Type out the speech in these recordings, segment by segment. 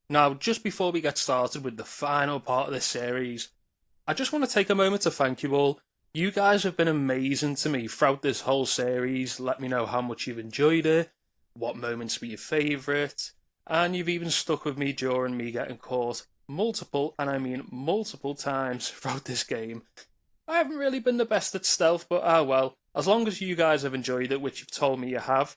Now, just before we get started with the final part of this series, I just want to take a moment to thank you all. You guys have been amazing to me throughout this whole series. Let me know how much you've enjoyed it, what moments were your favourite, and you've even stuck with me during me getting caught multiple, and I mean multiple times throughout this game. I haven't really been the best at stealth, but ah well. As long as you guys have enjoyed it, which you've told me you have,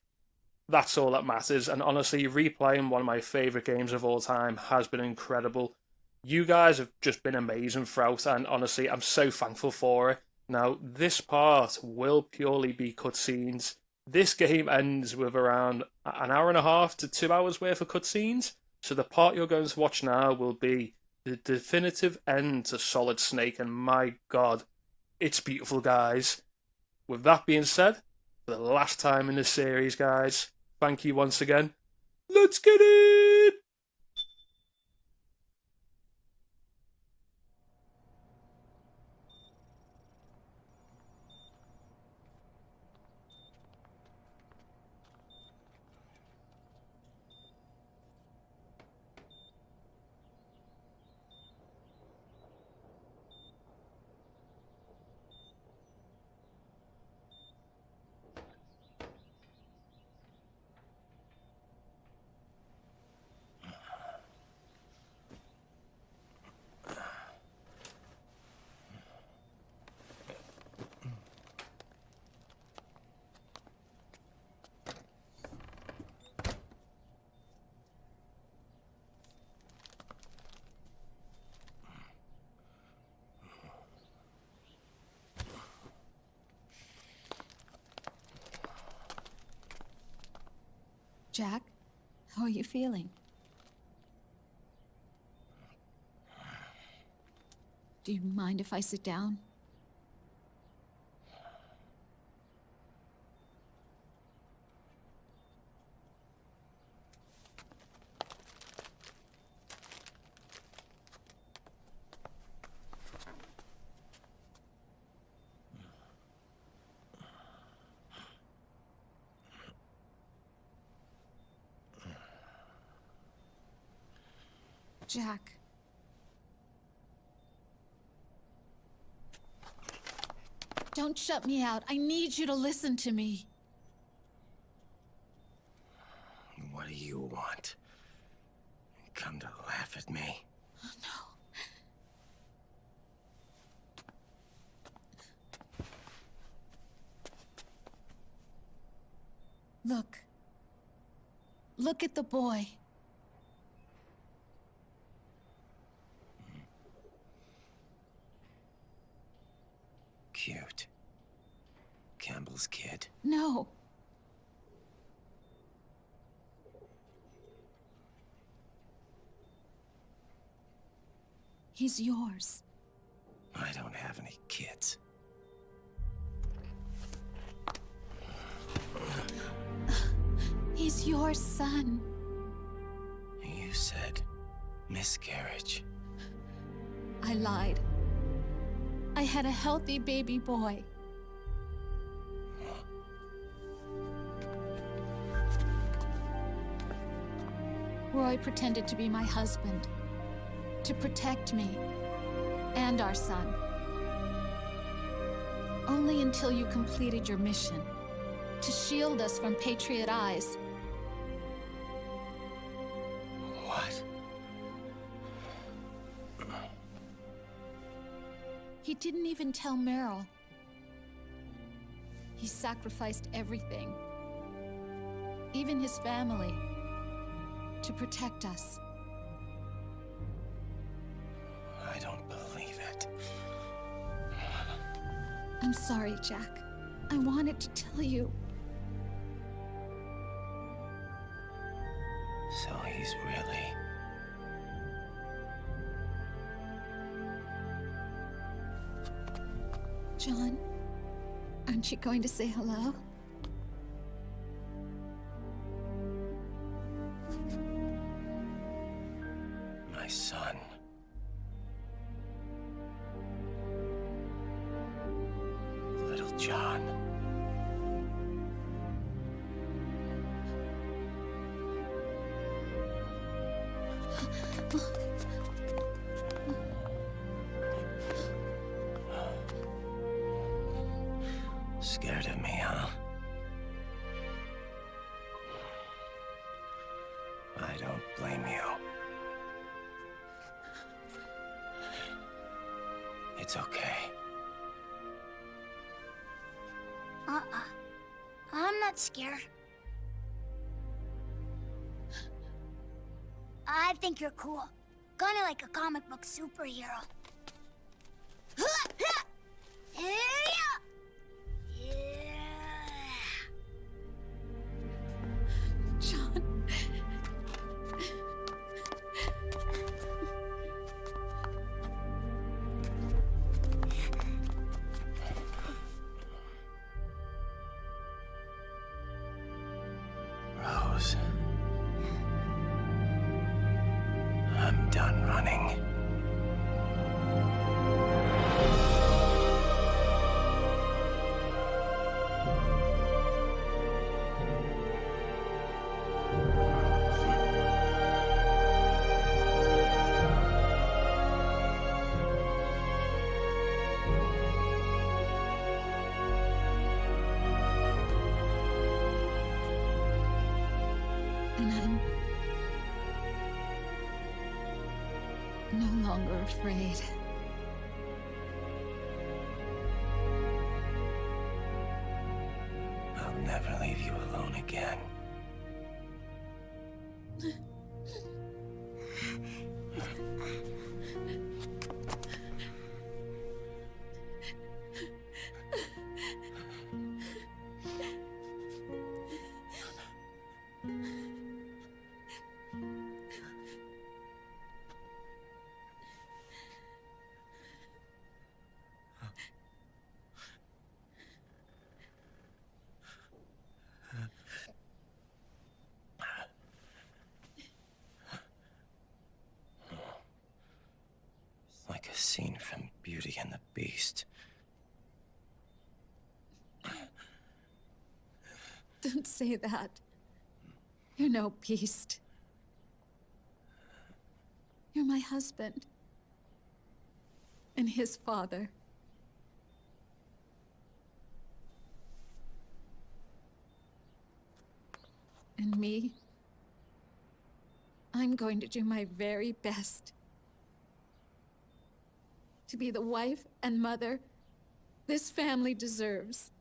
that's all that matters. And honestly, replaying one of my favourite games of all time has been incredible. You guys have just been amazing throughout, and honestly, I'm so thankful for it. Now, this part will purely be cutscenes. This game ends with around an hour and a half to 2 hours worth of cutscenes, so the part you're going to watch now will be the definitive end to Solid Snake, and my god, it's beautiful, guys. With that being said, for the last time in this series, guys, thank you once again. Let's get it! Jack, how are you feeling? Do you mind if I sit down? Jack. Don't shut me out. I need you to listen to me. What do you want? Come to laugh at me? Oh, no. Look. Look at the boy. Cute. Campbell's kid. No. He's yours. I don't have any kids. He's your son. You said miscarriage. I lied. I had a healthy baby boy. Roy pretended to be my husband, to protect me and our son. Only until you completed your mission, to shield us from Patriot eyes. What? He didn't even tell Meryl. He sacrificed everything, even his family, to protect us. I don't believe it. I'm sorry, Jack. I wanted to tell you. So he's really... John, aren't you going to say hello? my son. Little John. Scared of me, huh? I don't blame you. It's okay. I'm not scared. I think you're cool. Kinda like a comic book superhero. John. Rose. I'm done running. And I'm no longer afraid. I'll never leave you alone again. Like a scene from Beauty and the Beast. Don't say that. You're no beast. You're my husband. And his father. And me? I'm going to do my very best to be the wife and mother this family deserves.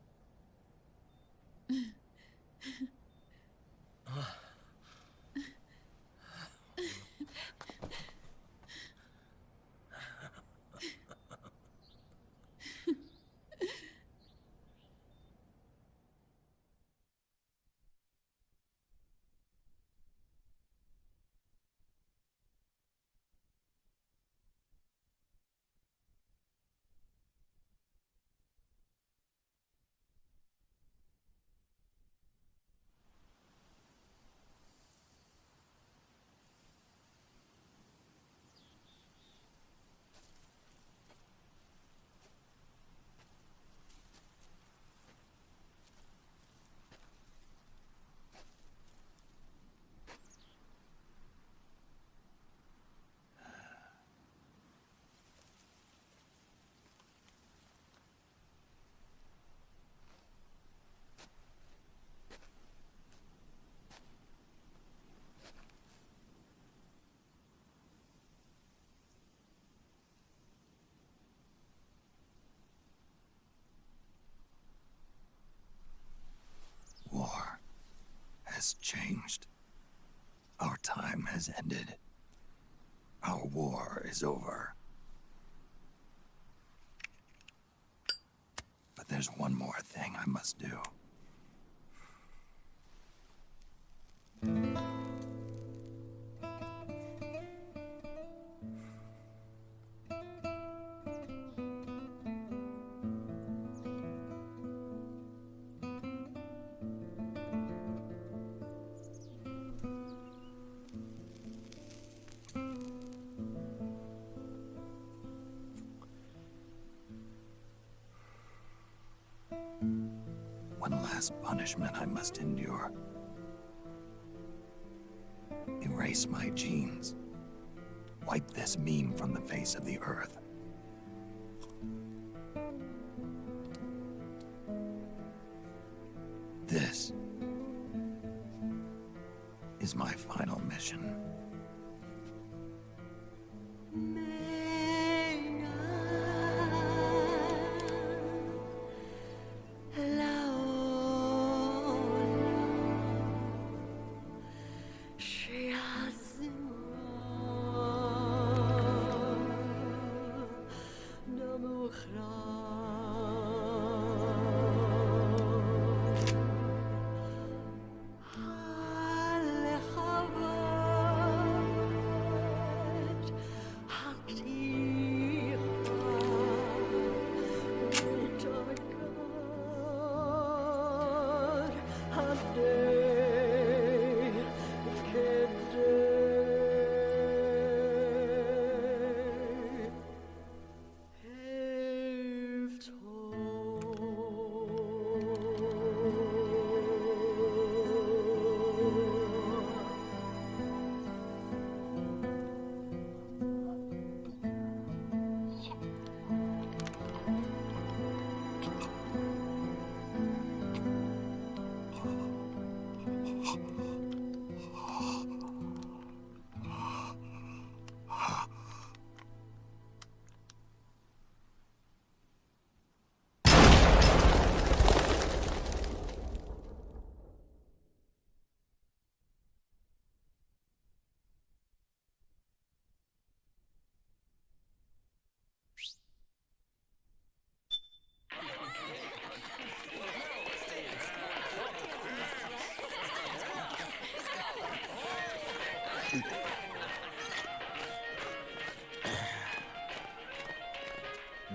War has changed. Our time has ended. Our war is over. But there's one more thing I must do. One last punishment I must endure. Erase my genes wipe this meme from the face of the earth. This is my final mission.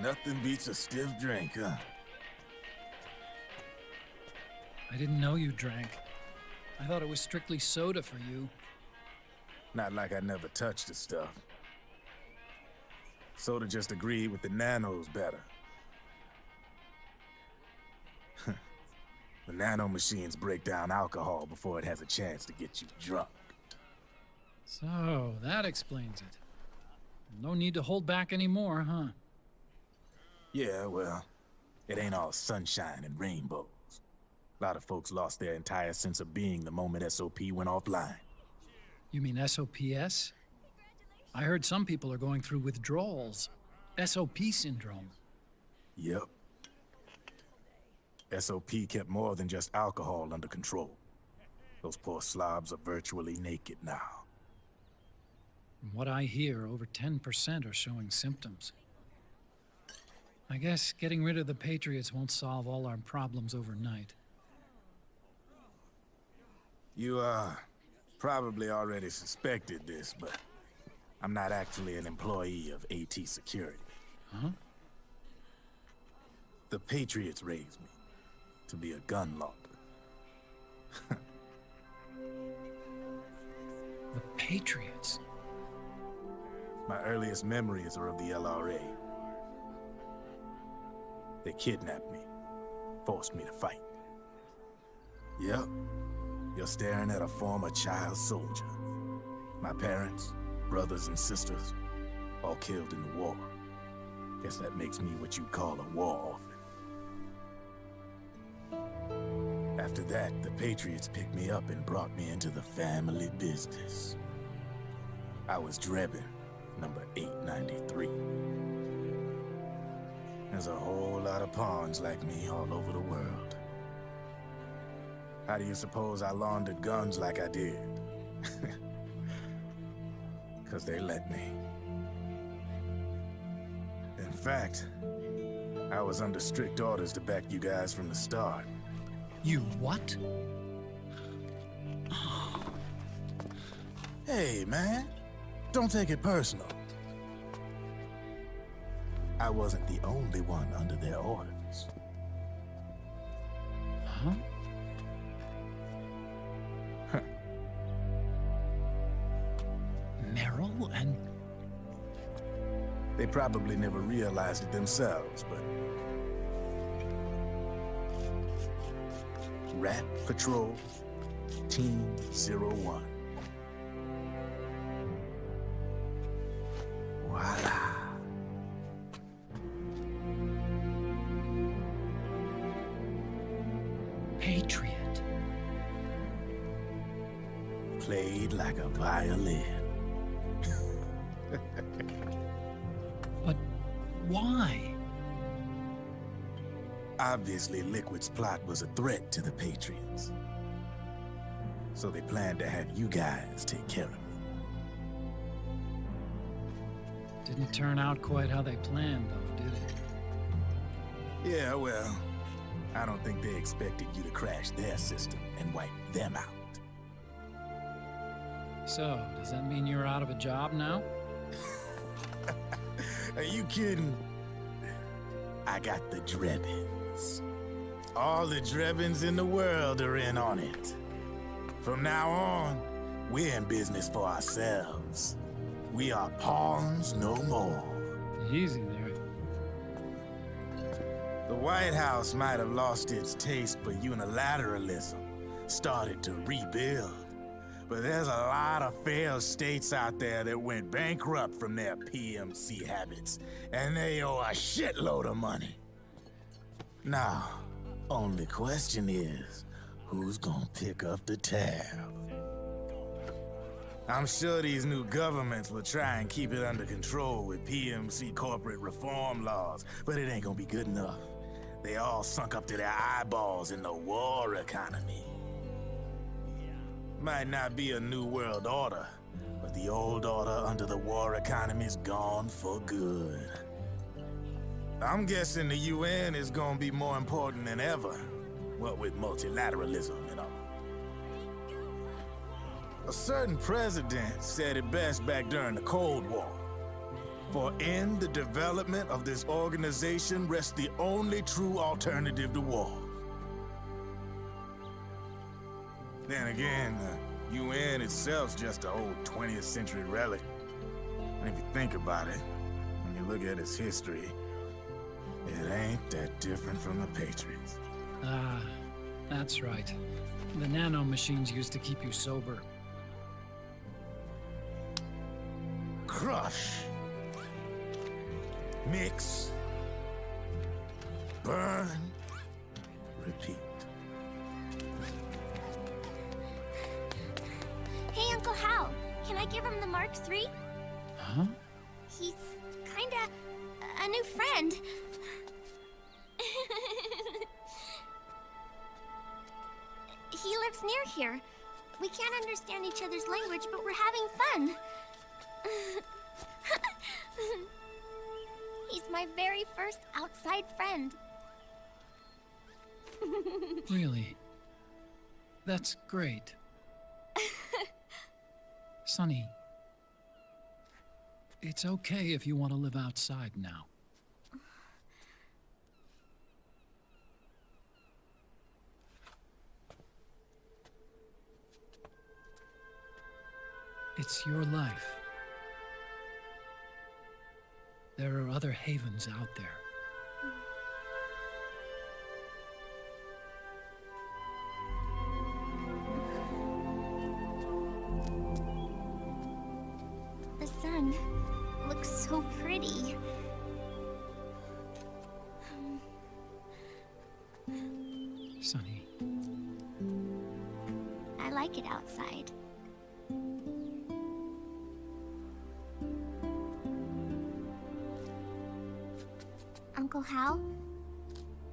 Nothing beats a stiff drink, huh? I didn't know you drank. I thought it was strictly soda for you. Not like I never touched the stuff. Soda just agreed with the nanos better. The nano machines break down alcohol before it has a chance to get you drunk. So, that explains it. No need to hold back anymore, huh? Yeah, well, it ain't all sunshine and rainbows. A lot of folks lost their entire sense of being the moment SOP went offline. You mean SOPS? I heard some people are going through withdrawals. SOP syndrome. Yep. SOP kept more than just alcohol under control. Those poor slobs are virtually naked now. From what I hear, over 10% are showing symptoms. I guess getting rid of the Patriots won't solve all our problems overnight. You, probably already suspected this, but I'm not actually an employee of AT Security. Huh? The Patriots raised me to be a gun launder. The Patriots? My earliest memories are of the LRA. They kidnapped me, forced me to fight. Yep, you're staring at a former child soldier. My parents, brothers and sisters, all killed in the war. Guess that makes me what you'd call a war orphan. After that, the Patriots picked me up and brought me into the family business. I was Drebin, number 893. There's a whole lot of pawns like me all over the world. How do you suppose I laundered guns like I did? 'Cause they let me. In fact, I was under strict orders to back you guys from the start. You what? Hey, man. Don't take it personal. I wasn't the only one under their orders. Huh? Meryl and... They probably never realized it themselves, but... Rat Patrol, Team 01. played like a violin. But why? Obviously, Liquid's plot was a threat to the Patriots. So they planned to have you guys take care of it. Didn't turn out quite how they planned, though, did it? Yeah, well, I don't think they expected you to crash their system and wipe them out. So, does that mean you're out of a job now? Are you kidding? I got the Drebbins. All the Drebbins in the world are in on it. From now on, we're in business for ourselves. We are pawns no more. Easy there. The White House might have lost its taste for unilateralism, started to rebuild. But there's a lot of failed states out there that went bankrupt from their PMC habits, and they owe a shitload of money. Now, only question is, who's gonna pick up the tab? I'm sure these new governments will try and keep it under control with PMC corporate reform laws, but it ain't gonna be good enough. They all sunk up to their eyeballs in the war economy. Might not be a new world order, but the old order under the war economy's gone for good. I'm guessing the UN is gonna be more important than ever, what with multilateralism and all. A certain president said it best back during the Cold War. For in the development of this organization rests the only true alternative to war. Then again, the UN itself's just an old 20th century relic. And if you think about it, when you look at its history, it ain't that different from the Patriots. Ah, that's right. The nano machines used to keep you sober. Crush. Mix. Burn. Repeat. Hey, Uncle Hal, can I give him the Mark III? Huh? He's kinda a new friend. He lives near here. We can't understand each other's language, but we're having fun. He's my very first outside friend. Really? That's great. Sonny, it's okay if you want to live outside now. It's your life. There are other havens out there. The sun looks so pretty. Sonny, I like it outside. Uncle Hal,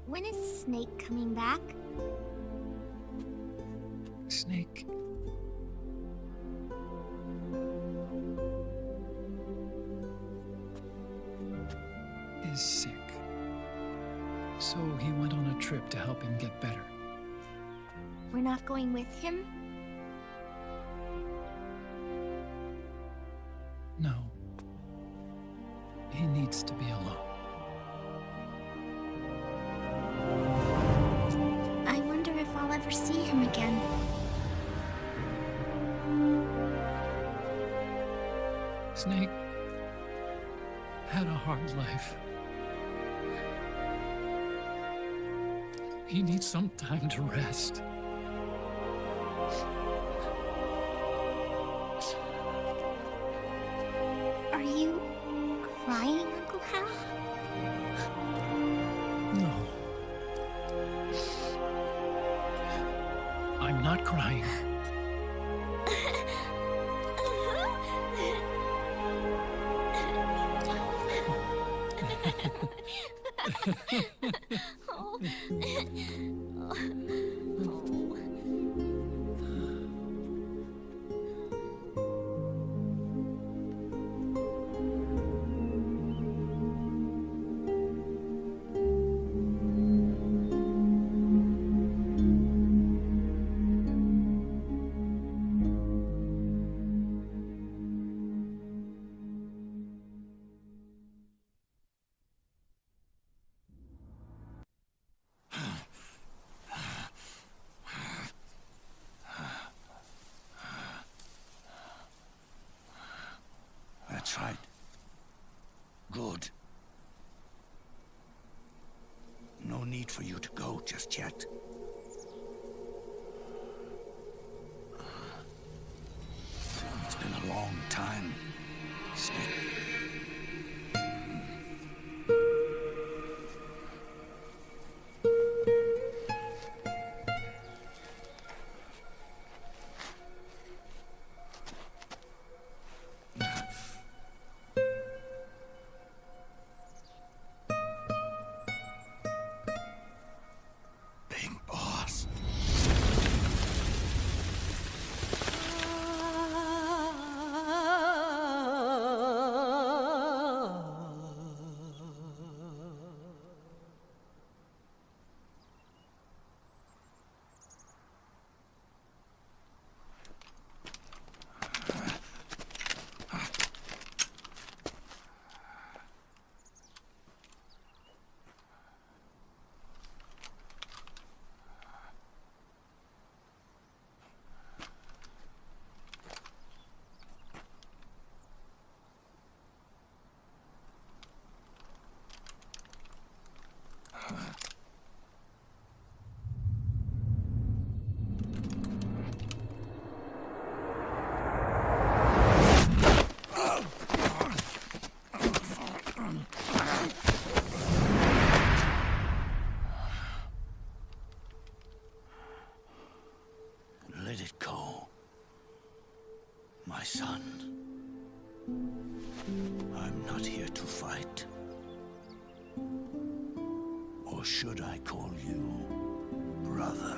when is Snake coming back? Snake. Is sick. So he went on a trip to help him get better. We're not going with him? No. He needs to be alone. I wonder if I'll ever see him again. Snake had a hard life. He needs some time to rest. Are you crying, Uncle Hal? No. I'm not crying. Oh. That's right. Good. No need for you to go just yet. It's been a long time, Snake. Big boss. Let it go, my son. I'm not here to fight. Or should I call you brother?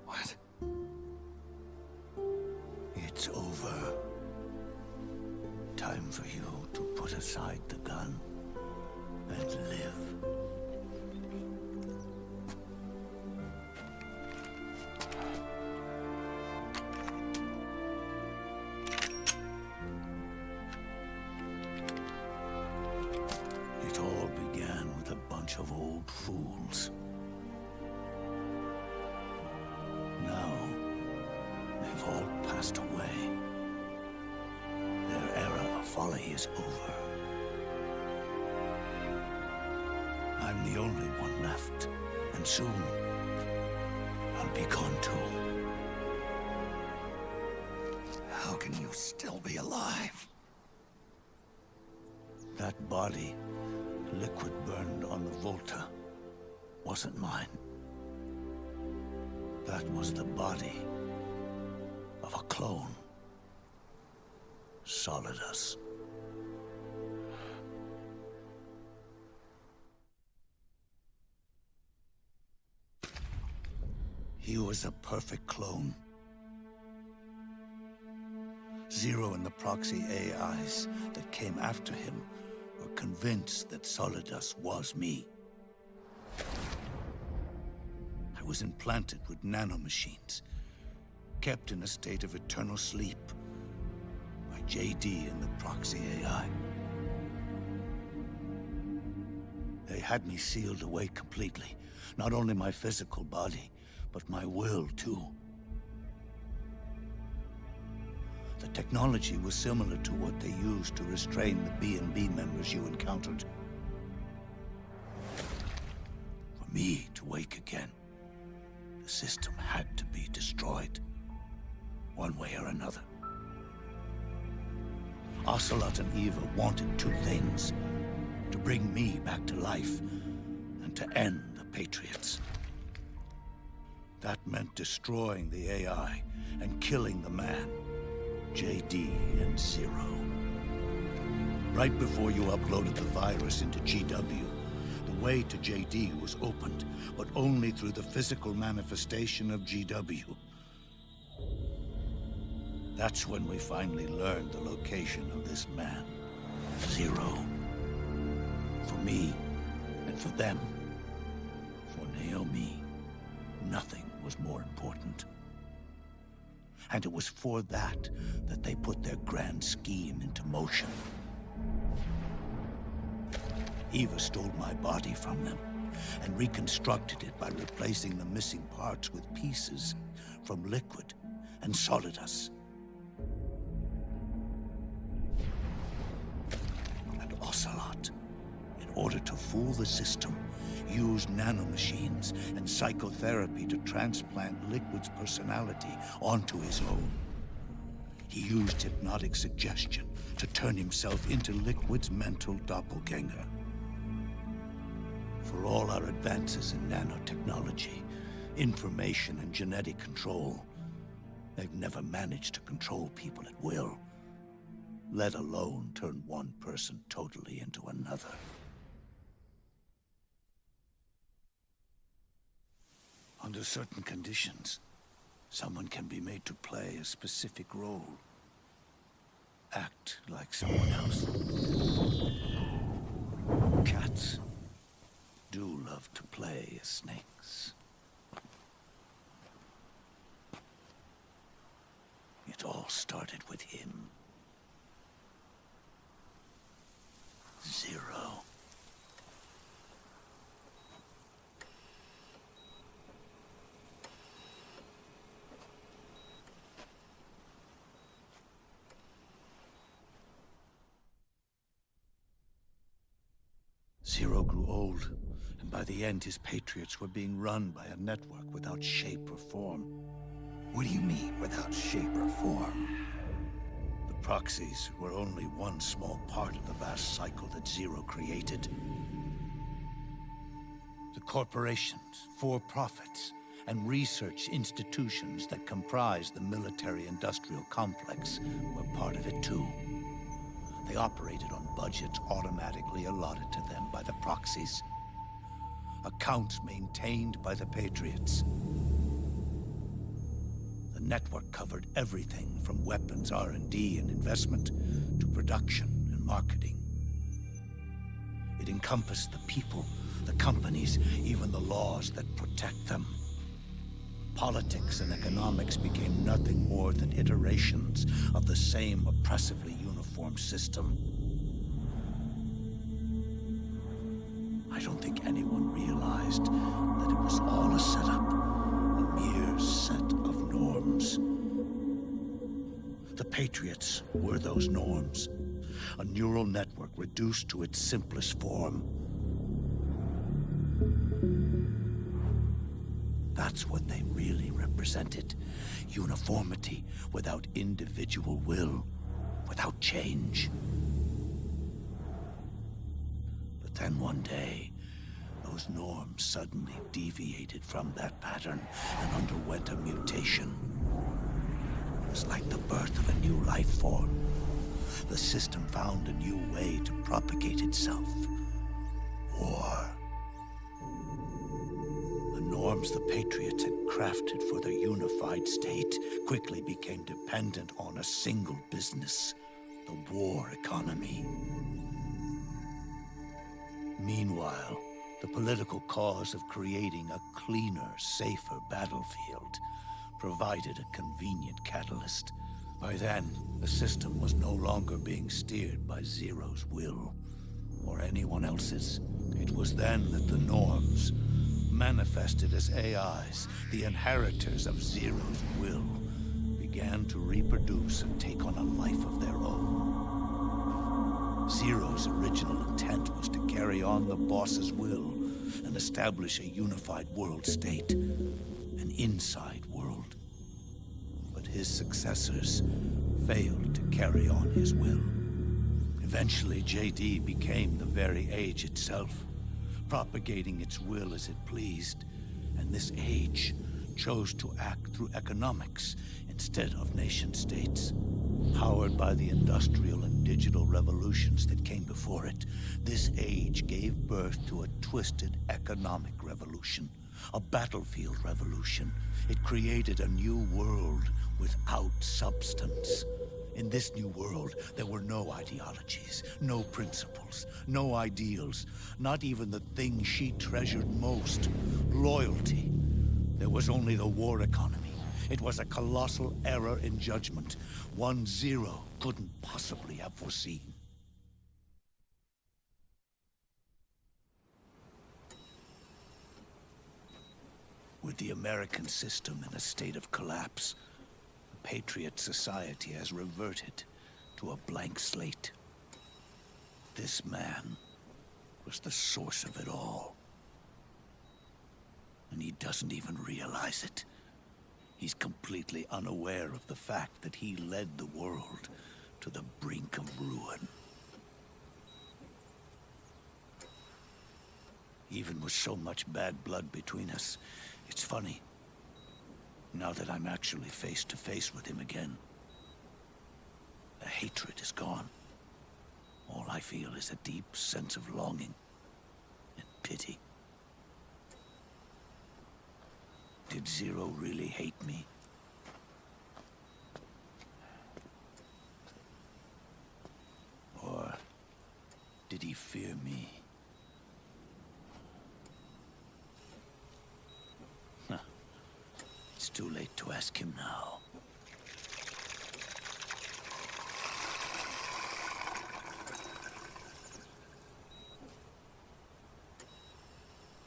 What? It's over. Time for you to put aside the gun and live. It all began with a bunch of old fools. Now, they've all passed away. Their era of folly is over. I'm the only one left, and soon, I'll be gone too. How can you still be alive? That body, liquid burned on the Volta, wasn't mine. That was the body of a clone. Solidus. He was a perfect clone. Zero and the proxy AIs that came after him were convinced that Solidus was me. I was implanted with nanomachines, kept in a state of eternal sleep by JD and the proxy AI. They had me sealed away completely, not only my physical body, but my will too. The technology was similar to what they used to restrain the B&B members you encountered. For me to wake again, the system had to be destroyed, one way or another. Ocelot and Eva wanted two things: to bring me back to life, and to end the Patriots. That meant destroying the AI and killing the man, JD and Zero. Right before you uploaded the virus into GW, the way to JD was opened, but only through the physical manifestation of GW. That's when we finally learned the location of this man, Zero. For me, and for them, for Naomi, nothing was more important. And it was for that they put their grand scheme into motion. Eva stole my body from them and reconstructed it by replacing the missing parts with pieces from Liquid and Solidus. And Ocelot, in order to fool the system, used nanomachines and psychotherapy to transplant Liquid's personality onto his own. He used hypnotic suggestion to turn himself into Liquid's mental doppelganger. For all our advances in nanotechnology, information and genetic control, they've never managed to control people at will, let alone turn one person totally into another. Under certain conditions, someone can be made to play a specific role. Act like someone else. Cats do love to play as snakes. It all started with him. Zero. Zero grew old, and by the end his Patriots were being run by a network without shape or form. What do you mean, without shape or form? The proxies were only one small part of the vast cycle that Zero created. The corporations, for-profits, and research institutions that comprise the military-industrial complex were part of it too. They operated on budgets automatically allotted to them by the proxies. Accounts maintained by the Patriots. The network covered everything from weapons R&D and investment to production and marketing. It encompassed the people, the companies, even the laws that protect them. Politics and economics became nothing more than iterations of the same oppressively uniform system. I don't think anyone realized that it was all a setup, a mere set of norms. The Patriots were those norms, a neural network reduced to its simplest form. That's what they really represented. Uniformity without individual will, without change. But then one day, those norms suddenly deviated from that pattern and underwent a mutation. It was like the birth of a new life form. The system found a new way to propagate itself. War. The norms the Patriots had crafted for their unified state quickly became dependent on a single business, the war economy. Meanwhile, the political cause of creating a cleaner, safer battlefield provided a convenient catalyst. By then, the system was no longer being steered by Zero's will, or anyone else's. It was then that the norms, manifested as AIs, the inheritors of Zero's will, began to reproduce and take on a life of their own. Zero's original intent was to carry on the boss's will and establish a unified world state, an inside world. But his successors failed to carry on his will. Eventually, JD became the very age itself, propagating its will as it pleased, and this age chose to act through economics instead of nation-states. Powered by the industrial and digital revolutions that came before it, this age gave birth to a twisted economic revolution, a battlefield revolution. It created a new world without substance. In this new world, there were no ideologies, no principles, no ideals, not even the thing she treasured most, loyalty. There was only the war economy. It was a colossal error in judgment, one Zero couldn't possibly have foreseen. With the American system in a state of collapse, the Patriot society has reverted to a blank slate. This man was the source of it all. And he doesn't even realize it. He's completely unaware of the fact that he led the world to the brink of ruin. Even with so much bad blood between us, it's funny. Now that I'm actually face to face with him again, the hatred is gone. All I feel is a deep sense of longing and pity. Did Zero really hate me? Or did he fear me? Huh. It's too late to ask him now.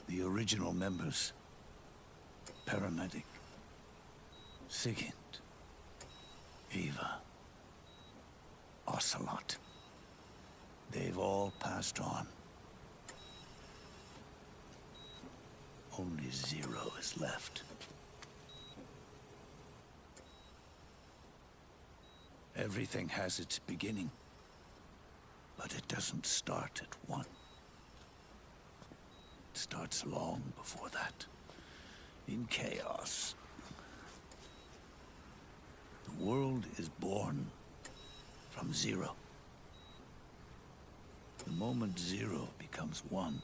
The original members. Paramedic, Sigint, Eva, Ocelot. They've all passed on. Only Zero is left. Everything has its beginning, but it doesn't start at one. It starts long before that. In chaos. The world is born from Zero. The moment Zero becomes one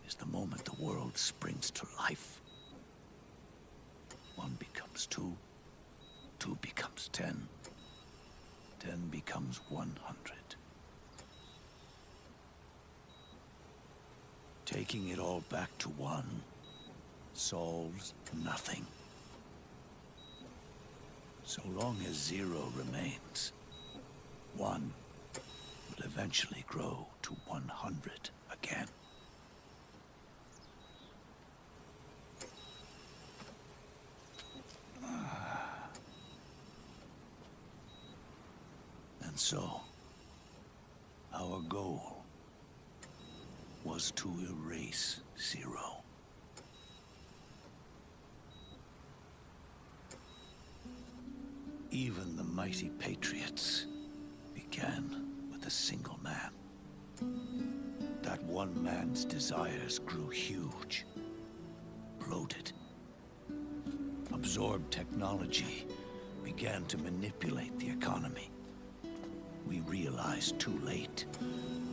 is the moment the world springs to life. One becomes two, two becomes 10, 10 becomes 100. Taking it all back to one solves nothing. So long as Zero remains, one will eventually grow to 100 again. And so, our goal was to erase Zero. Even the mighty Patriots began with a single man. That one man's desires grew huge, bloated, absorbed technology, began to manipulate the economy. We realized too late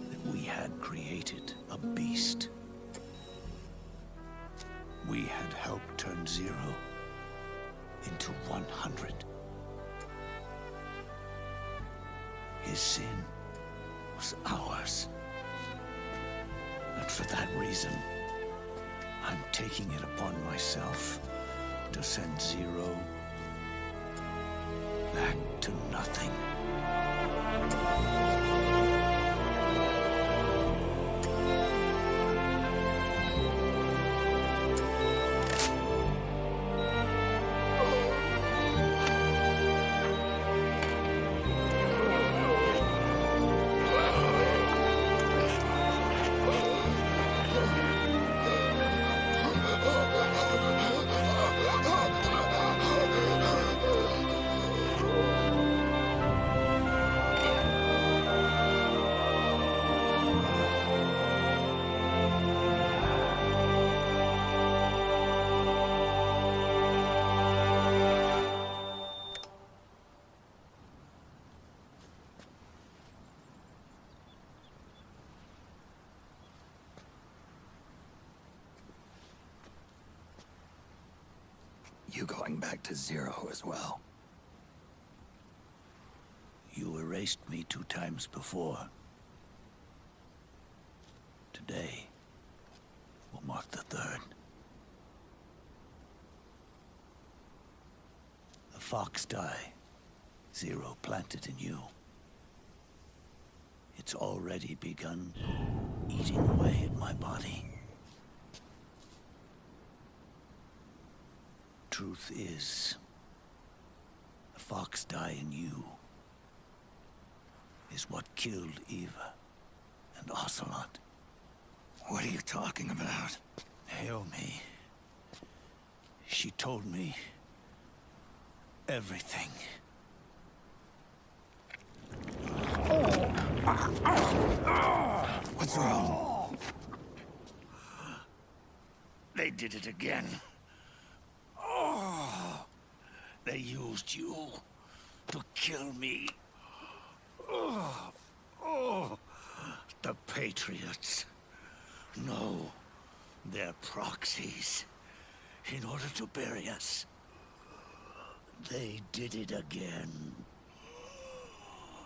that we had created a beast. We had helped turn Zero into 100. His sin was ours. And for that reason, I'm taking it upon myself to send Zero back to nothing. You going back to zero as well? You erased me 2 times before. Today will mark the 3rd. The fox die, Zero planted in you. It's already begun eating away at my body. Truth is, the fox die in you is what killed Eva and Ocelot. What are you talking about? Naomi. She told me everything. What's wrong? They did it again. They used you to kill me. The Patriots. No, they're proxies. In order to bury us. They did it again.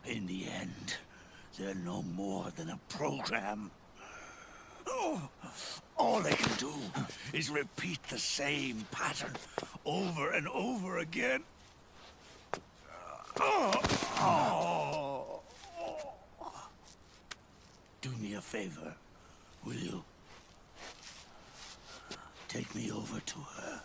In the end, they're no more than a program. All they can do is repeat the same pattern over and over again. Do me a favor, will you? Take me over to her.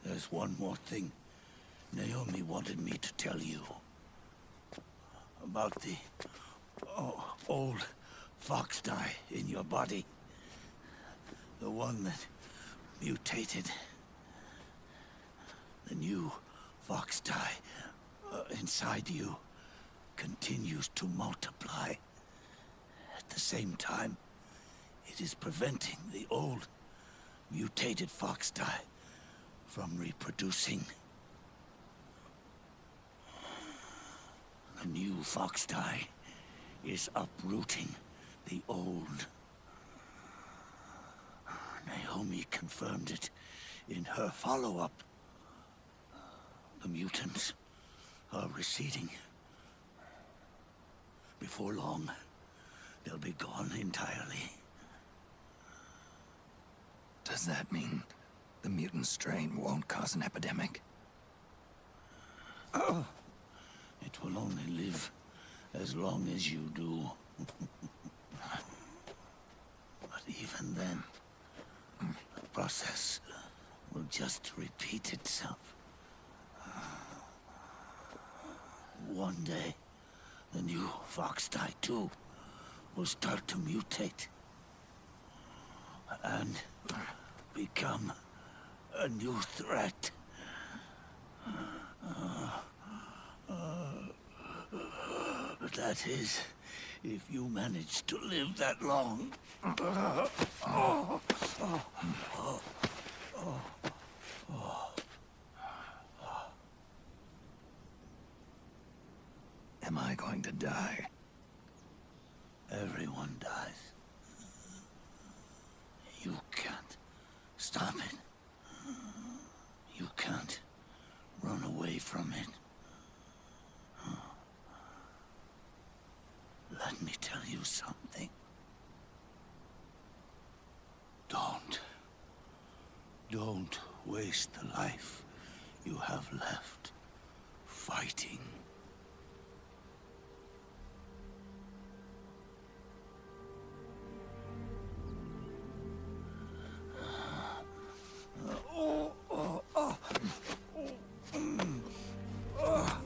There's one more thing Naomi wanted me to tell you. About the old fox die in your body. The one that mutated. The new fox die inside you continues to multiply. At the same time, it is preventing the old mutated fox die from reproducing. The new fox die is uprooting the old. Naomi confirmed it in her follow-up. The mutants are receding. Before long, they'll be gone entirely. Does that mean the mutant strain won't cause an epidemic? It will only live as long as you do. But even then, the process will just repeat itself. One day, the new fox die too will start to mutate and become a new threat. But that is, if you manage to live that long. Am I going to die? Everyone dies. You can't stop it. You can't run away from it. Let me tell you something. Don't waste the life you have left fighting.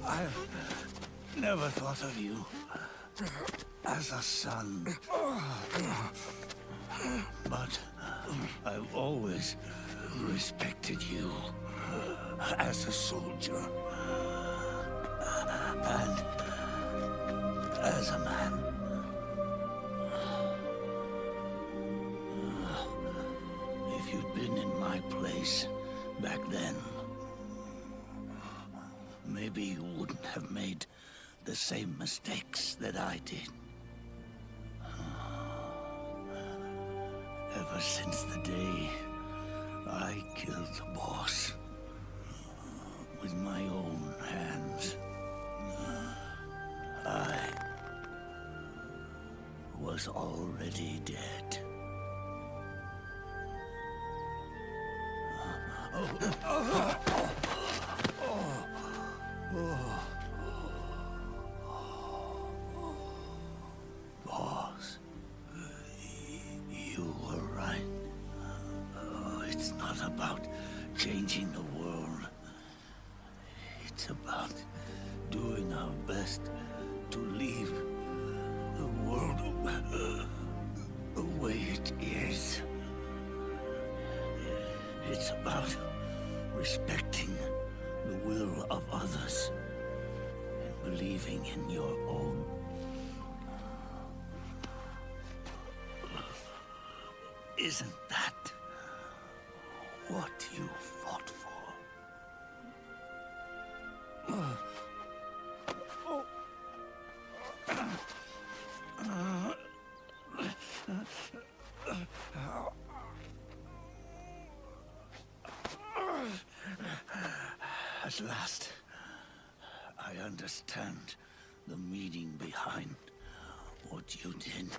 I've never thought of you as a son. But I've always respected you as a soldier. And as a man. If you'd been in my place Back then, maybe you wouldn't have made the same mistakes that I did. Ever since the day I killed the boss with my own hands, I was already dead. Boss, you were right. It's not about changing the world. It's about doing our best to leave the world the way it is. It's about respecting the will of others and believing in your own. Isn't that what you fought for? At last, I understand the meaning behind what you did.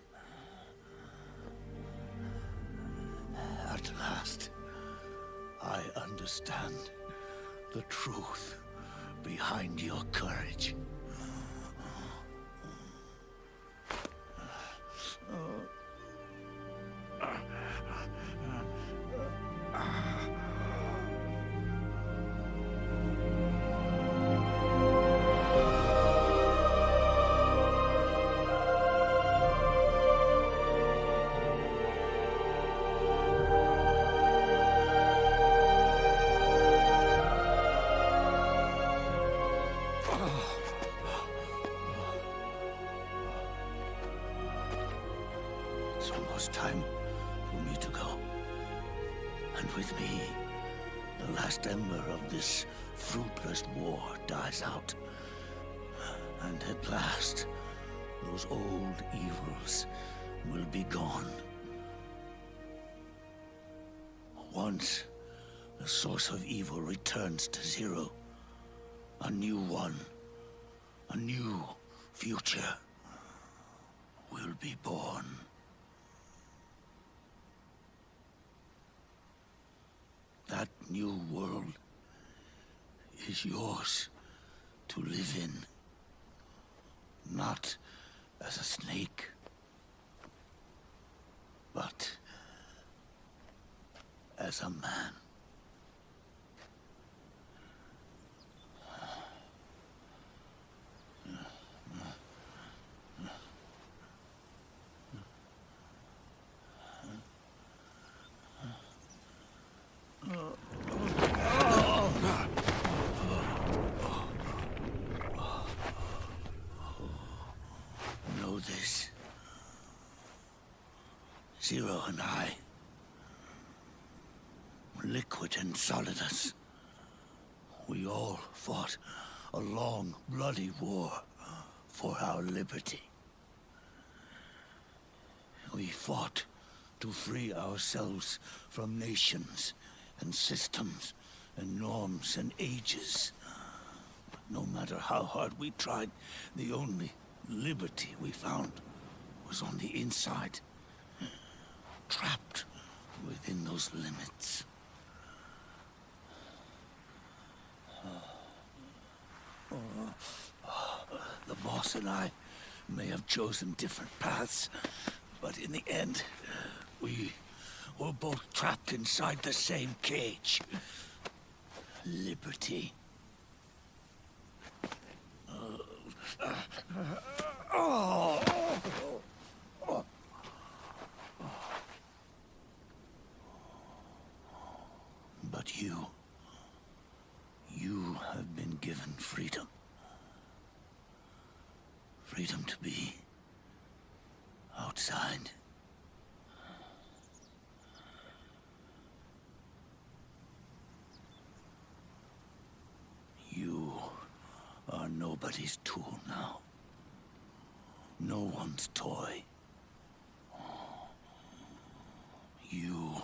At last, I understand the truth behind your courage. It's almost time for me to go. And with me, the last ember of this fruitless war dies out. And at last, those old evils will be gone. Once the source of evil returns to zero, a new one, a new future will be born. That new world is yours to live in, not as a snake, but as a man. Know this. Zero and I, Liquid and Solidus, we all fought a long, bloody war for our liberty. We fought to free ourselves from nations and systems and norms and ages. But no matter how hard we tried, the only liberty we found was on the inside, trapped within those limits. The boss and I may have chosen different paths, but in the end, we were both trapped inside the same cage. Liberty. But you have been given freedom. Freedom to be outside. nobody's tool now. No one's toy. You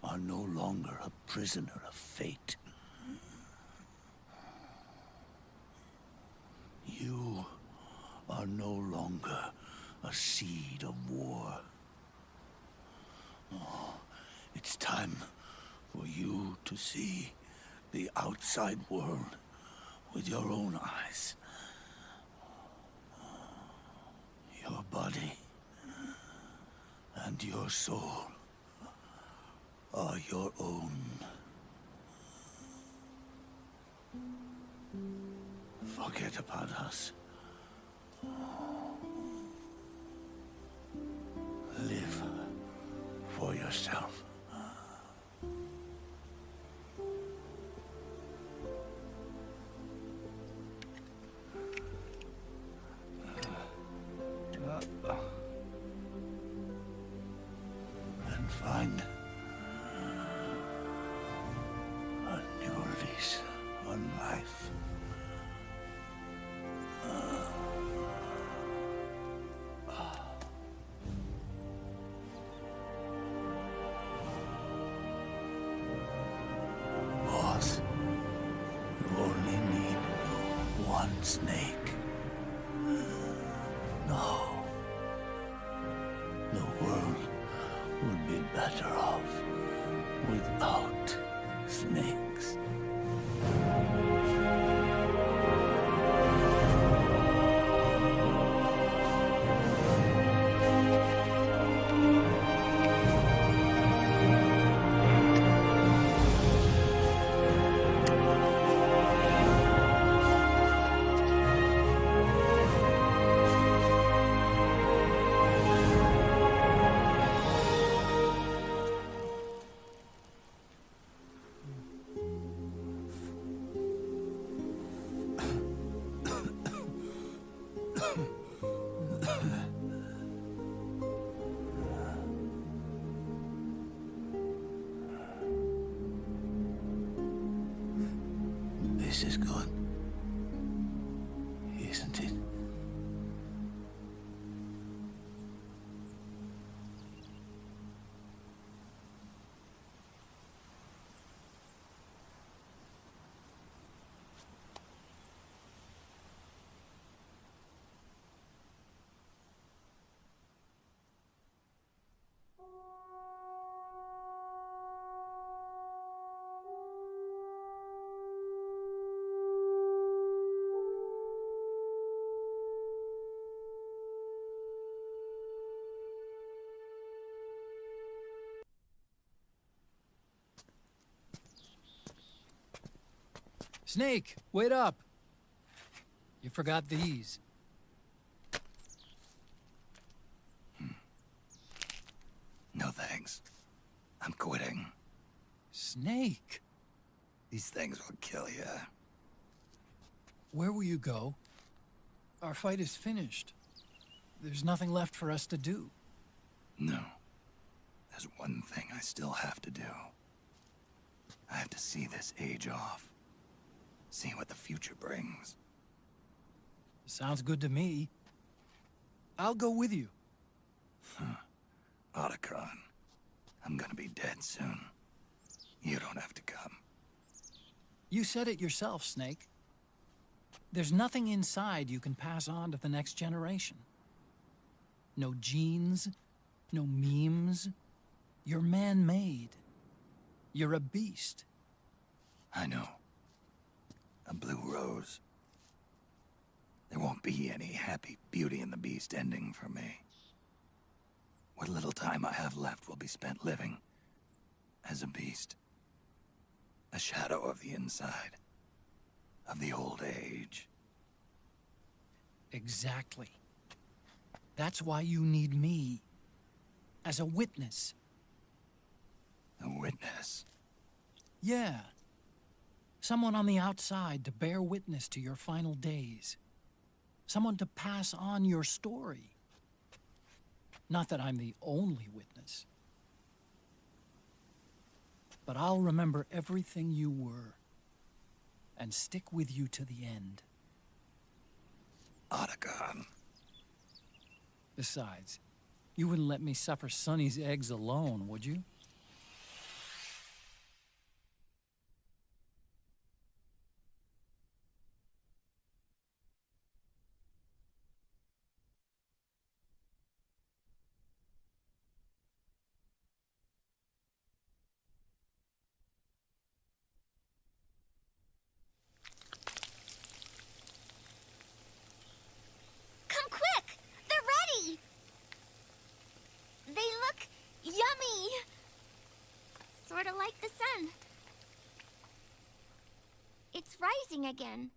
are no longer a prisoner of fate. You are no longer a seed of war. Oh, it's time for you to see the outside world with your own eyes. Your body and your soul are your own. Forget about us. Live for yourself. And find a new lease on life. Boss, you only need one snake. No. The world would be better off without snakes. This is good, isn't it? Snake, wait up! You forgot these. No thanks. I'm quitting. Snake! These things will kill you. Where will you go? Our fight is finished. There's nothing left for us to do. No. There's one thing I still have to do. I have to see this age off. See what the future brings. Sounds good to me. I'll go with you. Otacron, I'm gonna be dead soon. You don't have to come. You said it yourself, Snake. There's nothing inside you can pass on to the next generation. No genes, no memes. You're man-made. You're a beast. I know. A blue rose. There won't be any happy Beauty and the Beast ending for me. What little time I have left will be spent living as a beast. A shadow of the inside. Of the old age. Exactly. That's why you need me. As a witness. A witness. Yeah. Someone on the outside to bear witness to your final days. Someone to pass on your story. Not that I'm the only witness. But I'll remember everything you were. And stick with you to the end. Besides, you wouldn't let me suffer Sonny's eggs alone, would you? Come quick! They're ready! They look yummy! Sort of like the sun. It's rising again.